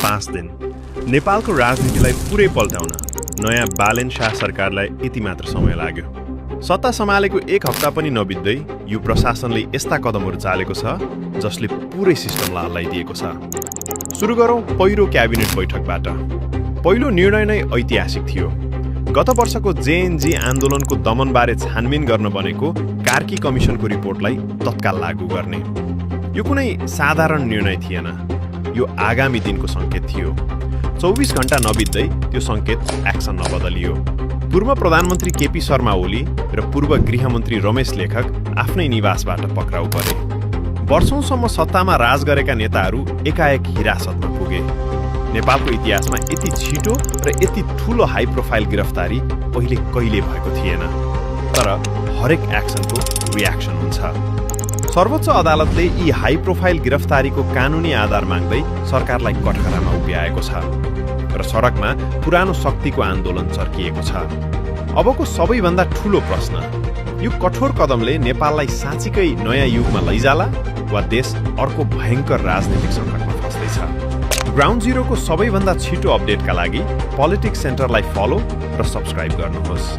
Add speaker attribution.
Speaker 1: 5 दिन नेपालको राजनीतिलाई पुरै पल्टाउन नयाँ बालेन शाह सरकारलाई यति मात्र समय लाग्यो। सत्ता सम्हालेको 1 हप्ता पनि नबित्दै यो प्रशासनले यस्ता कदमहरू चालेको छ जसले पुरै सिस्टमलाई हल्लाइदिएको छ। सुरु गरौँ पहिलो क्याबिनेट बैठकबाट। पहिलो निर्णय नै ऐतिहासिक थियो। गत वर्षको जेएनजी आन्दोलनको दमनबारे छानबिन गर्न बनेको कार्की कमिसनको रिपोर्टलाई तत्काल लागू गर्ने। यो कुनै साधारण निर्णय थिएन, यो आगामी दिनको सङ्केत थियो। 24 घण्टा नबित्दै त्यो सङ्केत एक्सनमा बदलियो। पूर्व प्रधानमन्त्री केपी शर्मा ओली र पूर्व गृहमन्त्री रमेश लेखक आफ्नै निवासबाट पक्राउ परे। वर्षौंसम्म सत्तामा राज गरेका नेताहरू एकाएक हिरासतमा पुगे। नेपालको इतिहासमा यति छिटो र यति ठूलो हाई प्रोफाइल गिरफ्तारी पहिले कहिले भएको थिएन। तर हरेक एक्सनको रियाक्सन हुन्छ। सर्वोच्च अदालतले यी हाई प्रोफाइल गिरफ्तारीको कानुनी आधार माग्दै सरकारलाई कठघरामा उभ्याएको छ र सडकमा पुरानो शक्तिको आन्दोलन चर्किएको छ। अबको सबैभन्दा ठूलो प्रश्न, यो कठोर कदमले नेपाललाई साँच्चीकै नयाँ युगमा लैजाला वा देश अर्को भयङ्कर राजनीतिक सङ्कटमा फस्दैछ। ग्राउन्ड जिरोको सबैभन्दा छिटो अपडेटका लागि पोलिटिक्स सेन्टरलाई फलो र सब्स्क्राइब गर्नुहोस्।